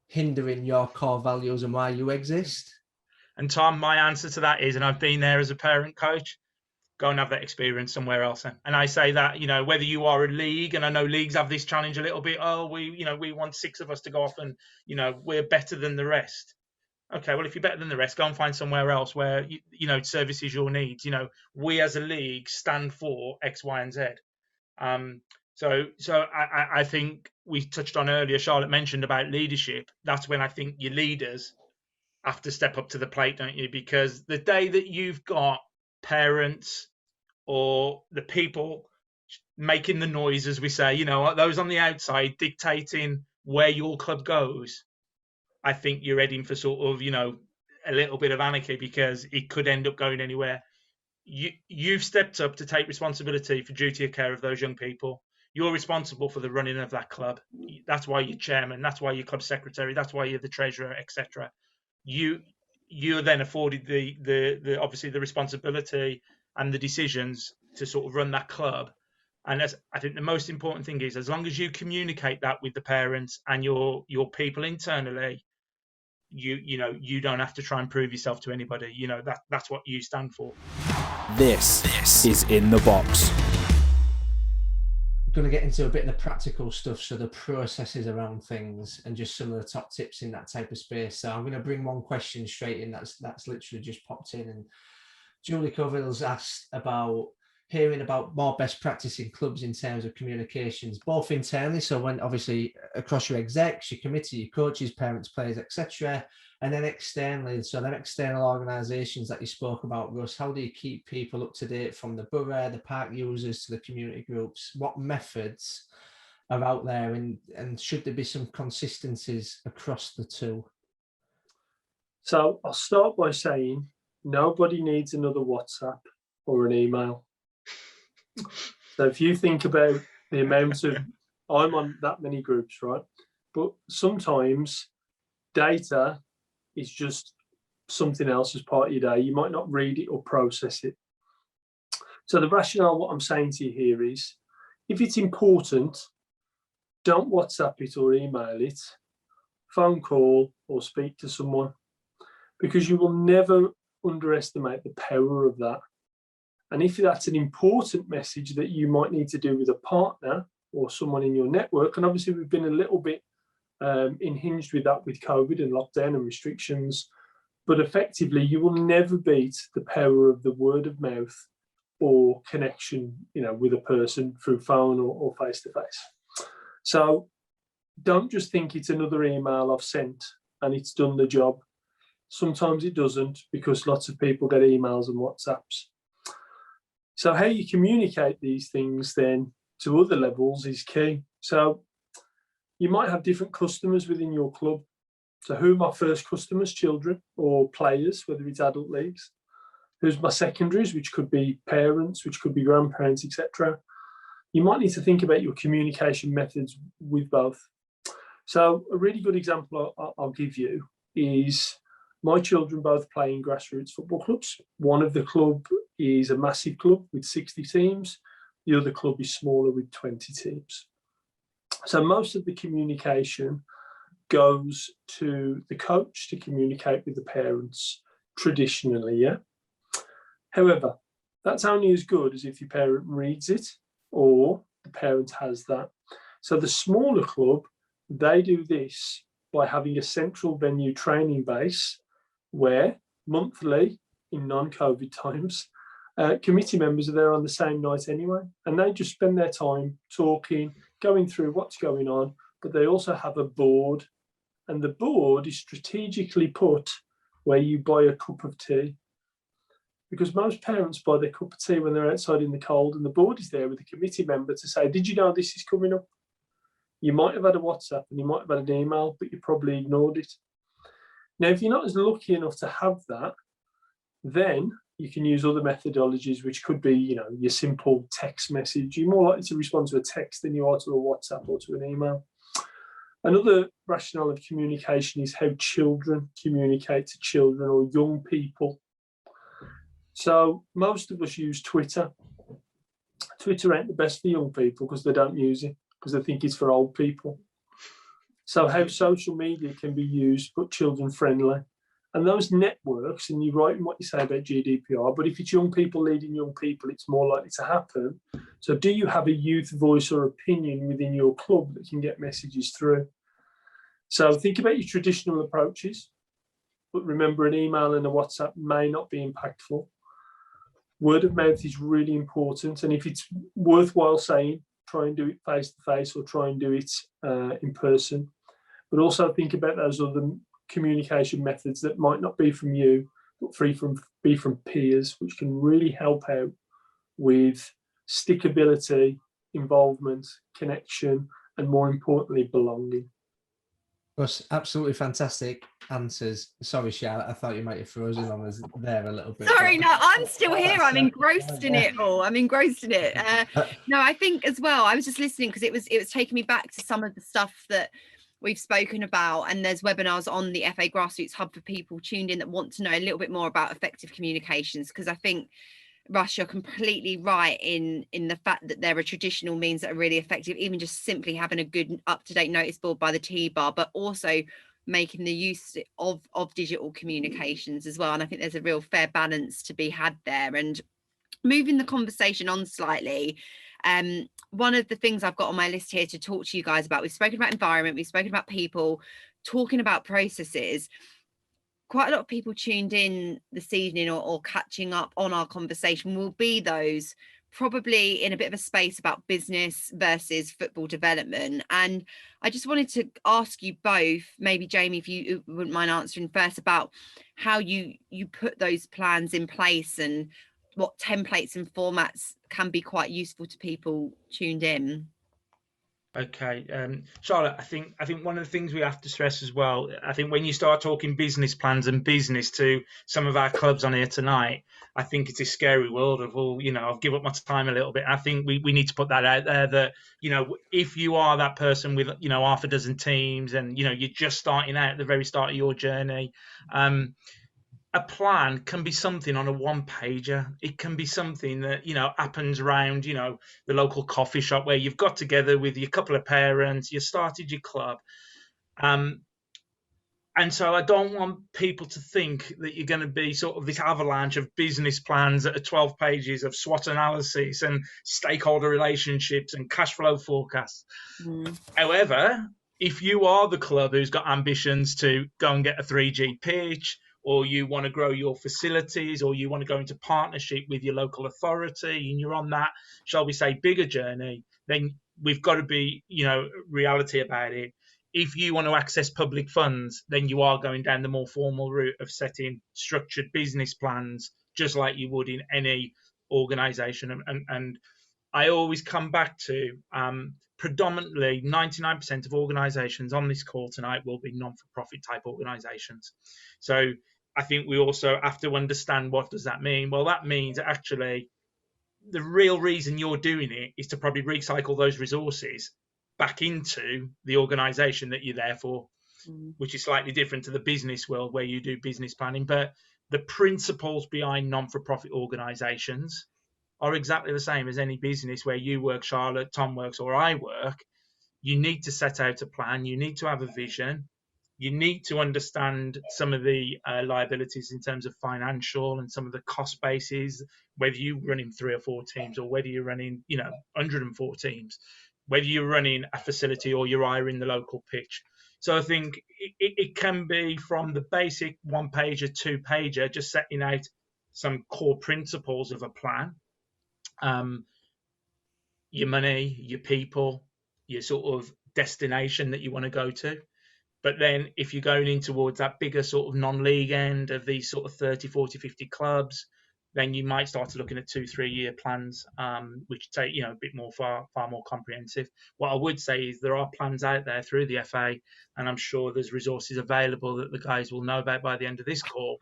hindering your core values and why you exist. And Tom, my answer to that is, and I've been there as a parent coach, go and have that experience somewhere else. And I say that, whether you are a league, and I know leagues have this challenge a little bit, we want 6 of us to go off and, we're better than the rest. Okay, well, if you're better than the rest, go and find somewhere else where, it services your needs. We as a league stand for X, Y, and Z. So I think we touched on earlier, Charlotte mentioned about leadership. That's when I think your leaders have to step up to the plate, don't you? Because the day that you've got parents or the people making the noise, as we say, those on the outside dictating where your club goes, I think you're heading for sort of, a little bit of anarchy, because it could end up going anywhere. You've stepped up to take responsibility for duty of care of those young people. You're responsible for the running of that club. That's why you're chairman. That's why you're club secretary. That's why you're the treasurer, etc. You're then afforded the obviously the responsibility and the decisions to sort of run that club. And I think the most important thing is, as long as you communicate that with the parents and your people internally, you don't have to try and prove yourself to anybody. That's what you stand for. This is In the Box. I'm going to get into a bit of the practical stuff, so the processes around things and just some of the top tips in that type of space. So I'm going to bring one question straight in that's literally just popped in, and Julie Coville's asked about hearing about more best practice in clubs in terms of communications, both internally, so when obviously across your execs, your committee, your coaches, parents, players, etc., and then externally, so them external organisations that you spoke about, Russ. How do you keep people up to date, from the borough, the park users to the community groups? What methods are out there, and should there be some consistencies across the two? So I'll start by saying nobody needs another WhatsApp or an email. So if you think about the amount of, I'm on that many groups, right? But sometimes data is just something else as part of your day. You might not read it or process it. So the rationale, what I'm saying to you here is, if it's important, don't WhatsApp it or email it, phone call or speak to someone, because you will never underestimate the power of that. And if that's an important message that you might need to do with a partner or someone in your network, and obviously we've been a little bit unhinged with that with COVID and lockdown and restrictions, but effectively you will never beat the power of the word of mouth or connection, with a person through phone or face to face. So don't just think it's another email I've sent and it's done the job. Sometimes it doesn't, because lots of people get emails and WhatsApps. So how you communicate these things then to other levels is key. So you might have different customers within your club. So who are my first customers? Children or players, whether it's adult leagues. Who's my secondaries, which could be parents, which could be grandparents, etc. You might need to think about your communication methods with both. So a really good example I'll give you is, my children both play in grassroots football clubs. One of the club is a massive club with 60 teams. The other club is smaller with 20 teams. So most of the communication goes to the coach to communicate with the parents traditionally, yeah? However, that's only as good as if your parent reads it or the parent has that. So the smaller club, they do this by having a central venue training base where monthly, in non-COVID times, committee members are there on the same night anyway, and they just spend their time talking, going through what's going on, but they also have a board, and the board is strategically put where you buy a cup of tea. Because most parents buy their cup of tea when they're outside in the cold, and the board is there with a committee member to say, did you know this is coming up? You might have had a WhatsApp and you might have had an email, but you probably ignored it. Now, if you're not as lucky enough to have that, then you can use other methodologies, which could be, your simple text message. You're more likely to respond to a text than you are to a WhatsApp or to an email. Another rationale of communication is how children communicate to children or young people. So most of us use Twitter. Twitter ain't the best for young people because they don't use it, because they think it's for old people. So how social media can be used but children friendly. And those networks, and you're right in what you say about GDPR, but if it's young people leading young people, it's more likely to happen. So do you have a youth voice or opinion within your club that can get messages through? So think about your traditional approaches, but remember an email and a WhatsApp may not be impactful. Word of mouth is really important. And if it's worthwhile saying, try and do it face to face or try and do it in person. But also think about those other communication methods that might not be from you, but be from peers, which can really help out with stickability, involvement, connection, and more importantly, belonging. Russ, absolutely fantastic answers. Sorry, Charlotte, I thought you might have frozen on us there a little bit. Sorry, no, I'm still here. I'm engrossed in it all. No, I think as well, I was just listening because it was taking me back to some of the stuff that we've spoken about, and there's webinars on the FA Grassroots Hub for people tuned in that want to know a little bit more about effective communications, because I think, Russ, you're completely right in the fact that there are traditional means that are really effective, even just simply having a good up-to-date notice board by the T-bar, but also making the use of digital communications as well. And I think there's a real fair balance to be had there. And moving the conversation on slightly, one of the things I've got on my list here to talk to you guys about, we've spoken about environment, we've spoken about people, talking about processes. Quite a lot of people tuned in this evening or catching up on our conversation will be those probably in a bit of a space about business versus football development. And I just wanted to ask you both, maybe Jamie, if you wouldn't mind answering first, about how you put those plans in place and what templates and formats can be quite useful to people tuned in. Okay, Charlotte, I think one of the things we have to stress as well, I think when you start talking business plans and business to some of our clubs on here tonight, I think it's a scary world of, I've given up my time a little bit. I think we need to put that out there that, if you are that person with, half a dozen teams and, you're just starting out at the very start of your journey, a plan can be something on a one-pager. It can be something that, happens around, the local coffee shop where you've got together with your couple of parents, you started your club. And so I don't want people to think that you're going to be sort of this avalanche of business plans that are 12 pages of SWOT analysis and stakeholder relationships and cash flow forecasts. However, if you are the club who's got ambitions to go and get a 3G pitch, or you want to grow your facilities, or you want to go into partnership with your local authority, and you're on that, shall we say, bigger journey, then we've got to be, reality about it. If you want to access public funds, then you are going down the more formal route of setting structured business plans, just like you would in any organisation. And I always come back to predominantly 99% of organisations on this call tonight will be non-for-profit type organisations. So I think we also have to understand, what does that mean? Well, that means actually the real reason you're doing it is to probably recycle those resources back into the organisation that you're there for, which is slightly different to the business world where you do business planning. But the principles behind non-for-profit organisations are exactly the same as any business where you work, Charlotte, Tom works, or I work. You need to set out a plan. You need to have a vision. you need to understand some of the liabilities in terms of financial and some of the cost bases, whether you're running 3 or 4 teams or whether you're running, 104 teams, whether you're running a facility or you're hiring the local pitch. So I think it can be from the basic 1-pager, 2-pager, just setting out some core principles of a plan, your money, your people, your sort of destination that you want to go to. But then if you're going in towards that bigger sort of non-league end of these sort of 30, 40, 50 clubs, then you might start to looking at 2-3 year plans, which take, a bit more, far more comprehensive. What I would say is there are plans out there through the FA, and I'm sure there's resources available that the guys will know about by the end of this call,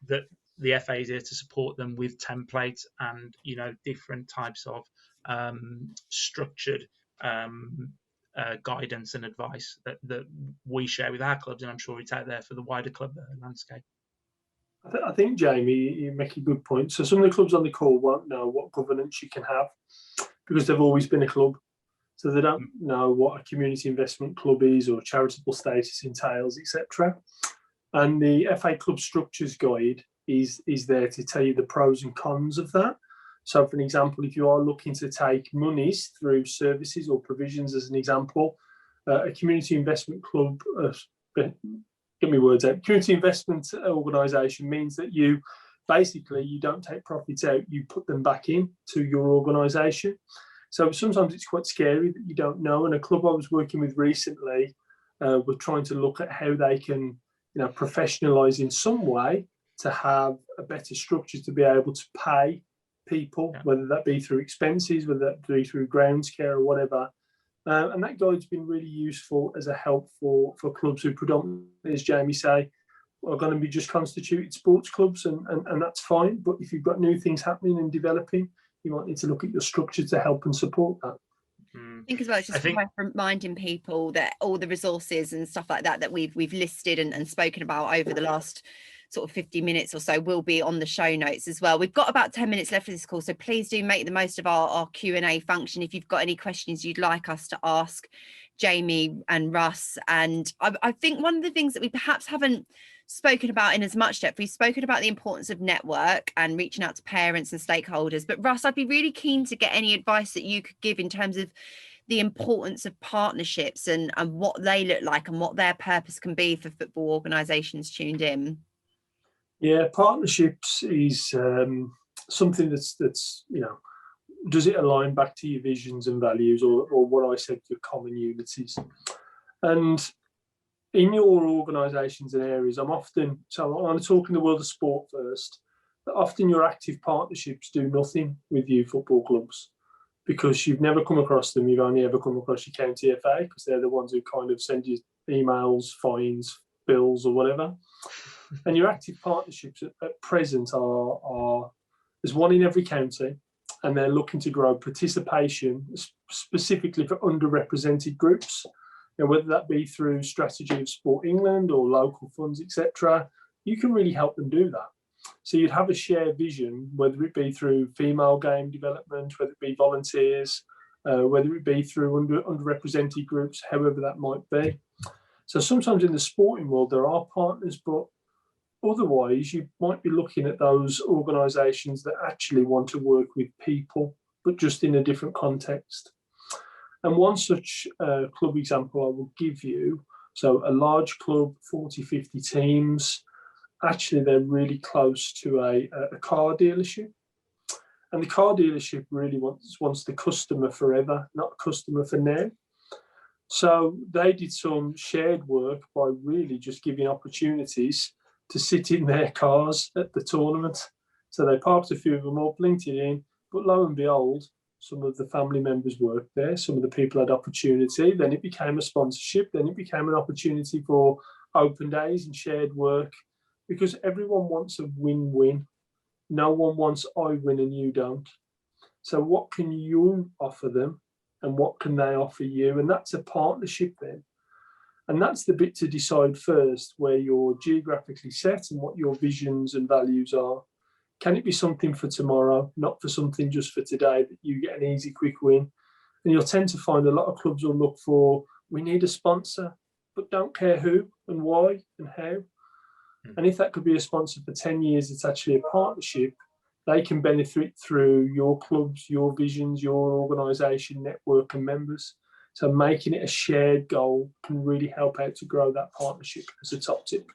that the FA is here to support them with templates and, different types of structured guidance and advice that we share with our clubs, and I'm sure it's out there for the wider club landscape. I think, Jamie, you make a good point. So some of the clubs on the call won't know what governance you can have because they've always been a club. So they don't know what a community investment club is or charitable status entails, etc. And the FA Club Structures Guide is there to tell you the pros and cons of that. So, for an example, if you are looking to take monies through services or provisions, as an example, a community investment club, get me words out, community investment organisation means that you don't take profits out, you put them back in to your organisation. So sometimes it's quite scary that you don't know. And a club I was working with recently were trying to look at how they can, professionalise in some way to have a better structure to be able to pay people, whether that be through expenses, whether that be through grounds care or whatever. And that guide's been really useful as a help for clubs who predominantly, as Jamie say, are going to be just constituted sports clubs, and that's fine. But if you've got new things happening and developing, you might need to look at your structure to help and support that. I think as well, it's just worth reminding people that all the resources and stuff like that we've listed and spoken about over the last sort of 50 minutes or so will be on the show notes as well. We've got about 10 minutes left of this call, so please do make the most of our Q&A function if you've got any questions you'd like us to ask Jamie and Rus. And I think one of the things that we perhaps haven't spoken about in as much depth, we've spoken about the importance of network and reaching out to parents and stakeholders. But Rus, I'd be really keen to get any advice that you could give in terms of the importance of partnerships and what they look like and what their purpose can be for football organisations tuned in. Yeah, partnerships is something that's does it align back to your visions and values, or what I said, your common unities? And in your organisations and areas, I'm going to talk in the world of sport first, that often your active partnerships do nothing with you football clubs because you've never come across them. You've only ever come across your county FA because they're the ones who kind of send you emails, fines, bills or whatever. And your active partnerships at present are there's one in every county, and they're looking to grow participation specifically for underrepresented groups. Whether that be through strategy of Sport England or local funds, etc., you can really help them do that. So you'd have a shared vision, whether it be through female game development, whether it be volunteers, whether it be through underrepresented groups, however that might be. So sometimes in the sporting world there are partners, but otherwise you might be looking at those organisations that actually want to work with people, but just in a different context. And one such club example I will give you, so a large club, 40, 50 teams, actually they're really close to a car dealership. And the car dealership really wants the customer forever, not a customer for now. So they did some shared work by really just giving opportunities to sit in their cars at the tournament. So they parked a few of them up, linked it in, but lo and behold, some of the family members worked there, some of the people had opportunity, then it became a sponsorship, then it became an opportunity for open days and shared work, because everyone wants a win-win. No one wants I win and you don't. So what can you offer them and what can they offer you? And that's a partnership then. And that's the bit to decide first, where you're geographically set and what your visions and values are. Can it be something for tomorrow, not for something just for today, that you get an easy, quick win? And you'll tend to find a lot of clubs will look for, we need a sponsor, but don't care who and why and how. And if that could be a sponsor for 10 years, it's actually a partnership. They can benefit through your clubs, your visions, your organisation, network and members. So making it a shared goal can really help out to grow that partnership as a top tip.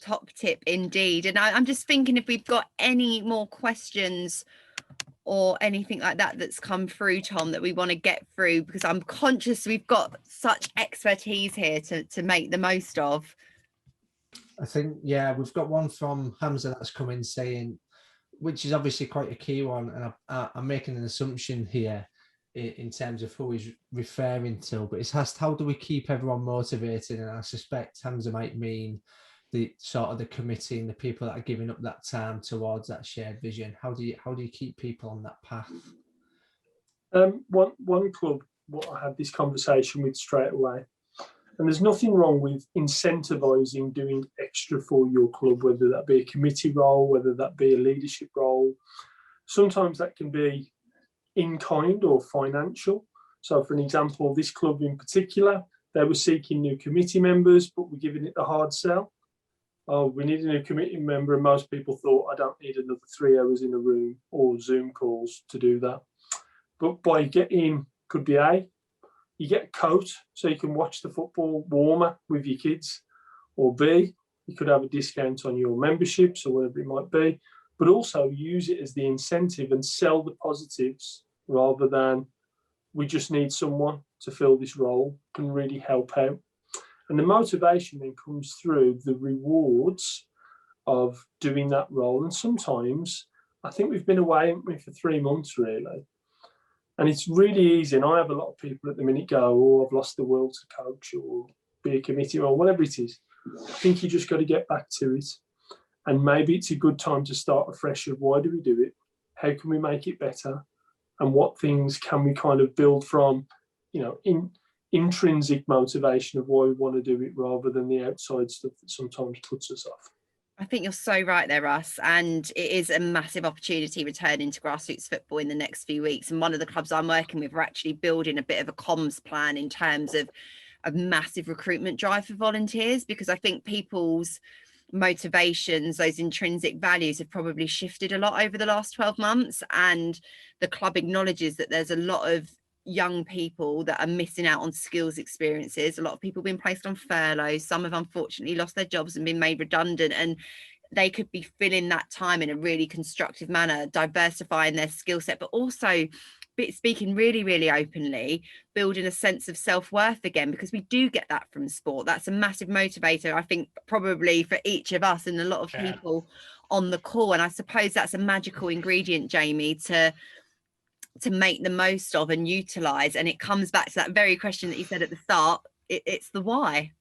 Top tip indeed. And I'm just thinking if we've got any more questions or anything like that that's come through, Tom, that we want to get through, because I'm conscious we've got such expertise here to make the most of. I think, yeah, we've got one from Hamza that's come in saying, which is obviously quite a key one, and I'm making an assumption here in terms of who he's referring to, but it's asked, how do we keep everyone motivated? And I suspect Hamza might mean the sort of the committee and the people that are giving up that time towards that shared vision. How do you keep people on that path? One club, what I had this conversation with straight away, and there's nothing wrong with incentivising doing extra for your club, whether that be a committee role, whether that be a leadership role. Sometimes that can be in kind or financial. So for an example, this club in particular, they were seeking new committee members, but we're giving it the hard sell. Oh, we need a new committee member, and most people thought, I don't need another 3 hours in a room or Zoom calls to do that. But by getting, could be you get a coat so you can watch the football warmer with your kids, or B, you could have a discount on your memberships or whatever it might be, but also use it as the incentive and sell the positives rather than we just need someone to fill this role, can really help out. And the motivation then comes through the rewards of doing that role. And sometimes, I think we've been away, haven't we, for 3 months really. And it's really easy. And I have a lot of people at the minute go, oh, I've lost the will to coach or be a committee or whatever it is. I think you just got to get back to it. And maybe it's a good time to start afresh of why do we do it? How can we make it better? And what things can we kind of build from, intrinsic motivation of why we want to do it rather than the outside stuff that sometimes puts us off. I think you're so right there, Russ. And it is a massive opportunity returning to grassroots football in the next few weeks. And one of the clubs I'm working with, we're actually building a bit of a comms plan in terms of a massive recruitment drive for volunteers, because I think people's motivations, those intrinsic values have probably shifted a lot over the last 12 months. And the club acknowledges that there's a lot of young people that are missing out on skills experiences. A lot of people being placed on furlough. Some have unfortunately lost their jobs and been made redundant, and they could be filling that time in a really constructive manner, diversifying their skill set, but also speaking really, really openly, building a sense of self-worth again, because we do get that from sport. That's a massive motivator, I think, probably for each of us and a lot of people on the call. And I suppose that's a magical ingredient, Jamie, to make the most of and utilize. And it comes back to that very question that you said at the start. It's the why.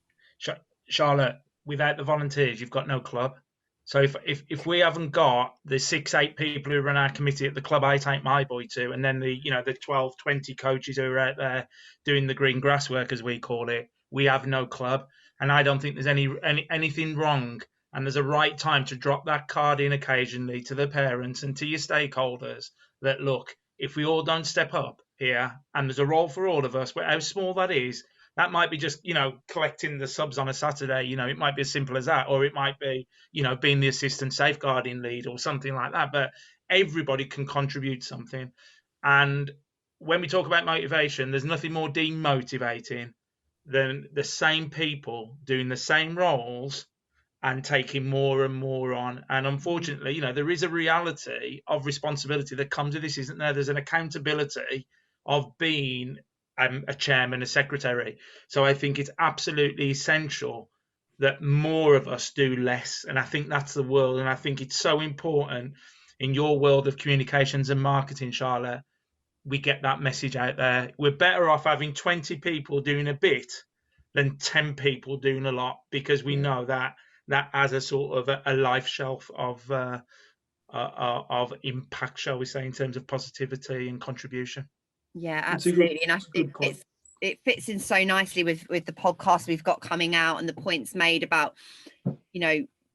Charlotte, without the volunteers, you've got no club. So if we haven't got the 6-8 people who run our committee at the club I take my boy to, and then the 12, 20 coaches who are out there doing the green grass work, as we call it, we have no club. And I don't think there's anything wrong. And there's a right time to drop that card in occasionally to the parents and to your stakeholders that, look, if we all don't step up here, and there's a role for all of us, how small that is, that might be just, collecting the subs on a Saturday, it might be as simple as that, or it might be, being the assistant safeguarding lead or something like that. But everybody can contribute something. And when we talk about motivation, there's nothing more demotivating than the same people doing the same roles and taking more and more on. And unfortunately, there is a reality of responsibility that comes with this, isn't there? There's an accountability of being a chairman, a secretary. So I think it's absolutely essential that more of us do less. And I think that's the world. And I think it's so important in your world of communications and marketing, Charlotte, we get that message out there. We're better off having 20 people doing a bit than 10 people doing a lot, because we know that has a sort of a life shelf of impact, shall we say, in terms of positivity and contribution. Yeah, absolutely. And I think it fits in so nicely with the podcast we've got coming out and the points made about,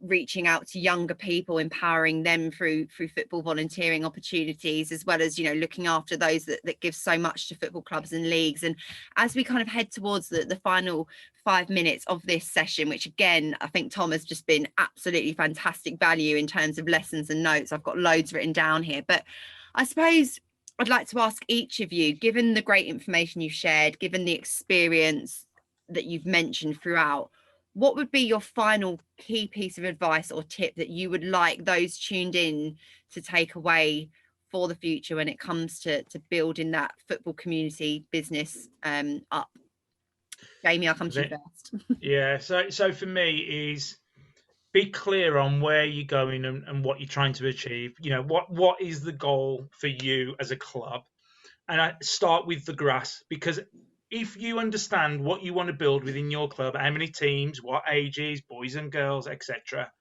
reaching out to younger people, empowering them through football volunteering opportunities, as well as, you know, looking after those that give so much to football clubs and leagues. And as we kind of head towards the final 5 minutes of this session, which again, I think Tom has just been absolutely fantastic value in terms of lessons and notes. I've got loads written down here, but I suppose I'd like to ask each of you, given the great information you've shared, given the experience that you've mentioned throughout, what would be your final key piece of advice or tip that you would like those tuned in to take away for the future when it comes to building that football community business up? Jamie, I'll come to you first. Yeah, so for me is be clear on where you're going and what you're trying to achieve. You know, what is the goal for you as a club? And I start with the grass, because if you understand what you want to build within your club, how many teams, what ages, boys and girls, etc.,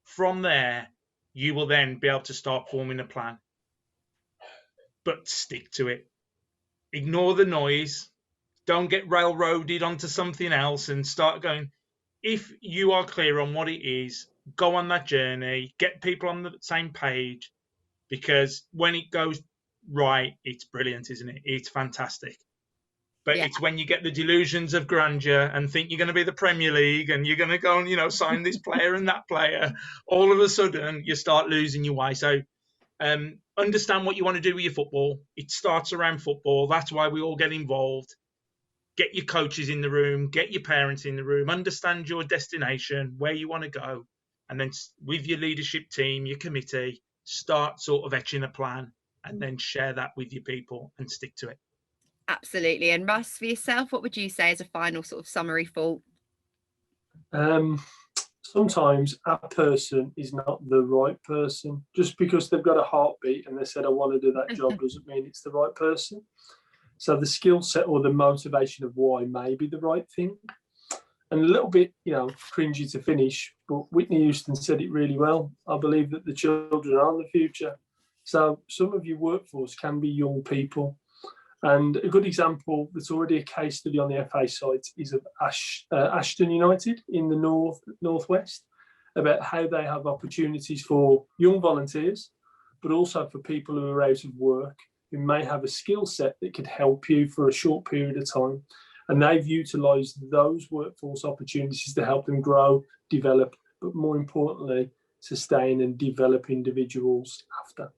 from there, you will then be able to start forming a plan. But stick to it. Ignore the noise. Don't get railroaded onto something else and start going. If you are clear on what it is, go on that journey, get people on the same page, because when it goes right, it's brilliant, isn't it? It's fantastic. But it's when you get the delusions of grandeur and think you're going to be the Premier League and you're going to go and, you know, sign this player and that player, all of a sudden you start losing your way. So understand what you want to do with your football. It starts around football. That's why we all get involved. Get your coaches in the room, get your parents in the room, understand your destination, where you want to go. And then with your leadership team, your committee, start sort of etching a plan and then share that with your people and stick to it. Absolutely. And Rus, for yourself, what would you say as a final sort of summary thought? Sometimes a person is not the right person. Just because they've got a heartbeat and they said, I want to do that job, doesn't mean it's the right person. So the skill set or the motivation of why may be the right thing. And a little bit, you know, cringy to finish, but Whitney Houston said it really well. I believe that the children are the future. So some of your workforce can be young people. And a good example that's already a case study on the FA site is of Ashton United in the northwest, about how they have opportunities for young volunteers, but also for people who are out of work, who may have a skill set that could help you for a short period of time. And they've utilised those workforce opportunities to help them grow, develop, but more importantly, sustain and develop individuals after.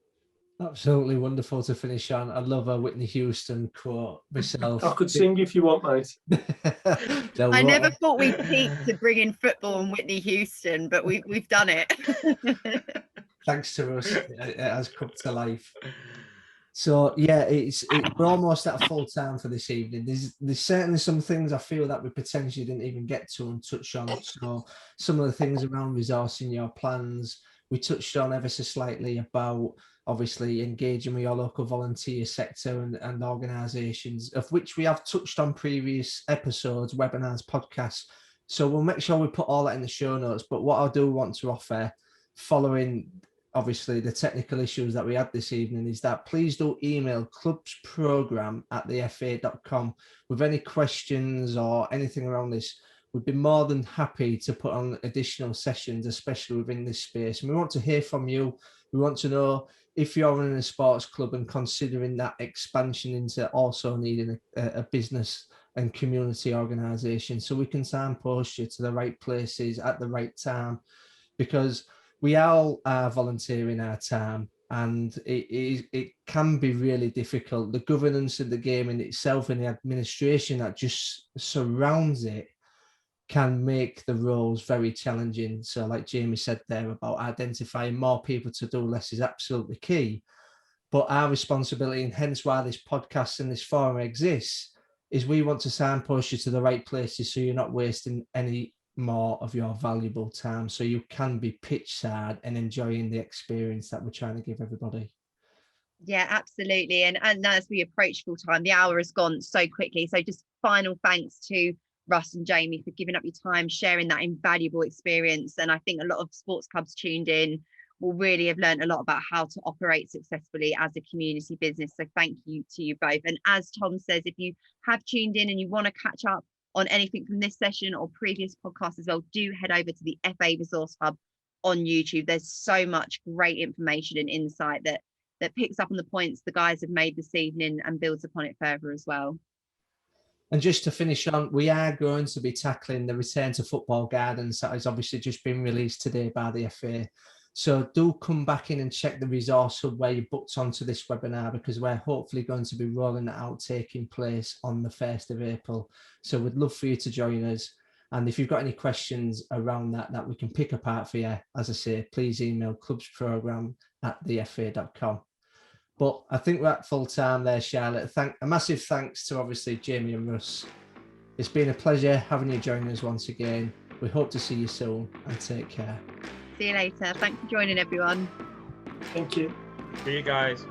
Absolutely wonderful to finish on. I love a Whitney Houston quote myself. I could sing if you want, mate. I never thought we'd peak to bring in football and Whitney Houston, but we've done it. Thanks to us, it has come to life. So yeah, we're almost at a full time for this evening. There's certainly some things I feel that we potentially didn't even get to and touch on. So some of the things around resourcing your plans, we touched on ever so slightly about obviously engaging with your local volunteer sector and organisations, of which we have touched on previous episodes, webinars, podcasts. So we'll make sure we put all that in the show notes. But what I do want to offer, following obviously the technical issues that we had this evening, is that please do email clubsprogram@thefa.com with any questions or anything around this. We'd be more than happy to put on additional sessions, especially within this space. And we want to hear from you. We want to know if you're running a sports club and considering that expansion into also needing a business and community organisation, so we can signpost you to the right places at the right time, because we all are volunteering our time, and it can be really difficult. The governance of the game in itself and the administration that just surrounds it can make the roles very challenging. So like Jamie said there about identifying more people to do less is absolutely key. But our responsibility, and hence why this podcast and this forum exists, is we want to signpost you to the right places so you're not wasting any more of your valuable time, so you can be pitch side and enjoying the experience that we're trying to give everybody. Yeah, absolutely. And as we approach full time, the hour has gone so quickly. So just final thanks to Rus and Jamie for giving up your time, sharing that invaluable experience. And I think a lot of sports clubs tuned in will really have learned a lot about how to operate successfully as a community business. So thank you to you both. And as Tom says, if you have tuned in and you want to catch up on anything from this session or previous podcasts as well, do head over to the FA Resource Hub on YouTube. There's so much great information and insight that picks up on the points the guys have made this evening and builds upon it further as well. And just to finish on, we are going to be tackling the return to football gardens that has obviously just been released today by the FA. So do come back in and check the resource hub where you booked onto this webinar, because we're hopefully going to be rolling that out, taking place on the 1st of April. So we'd love for you to join us. And if you've got any questions around that we can pick apart for you, as I say, please email clubsprogram@thefa.com. But I think we're at full time there, Charlotte. A massive thanks to obviously Jamie and Rus. It's been a pleasure having you join us once again. We hope to see you soon, and take care. See you later. Thanks for joining, everyone. Thank you. See you guys.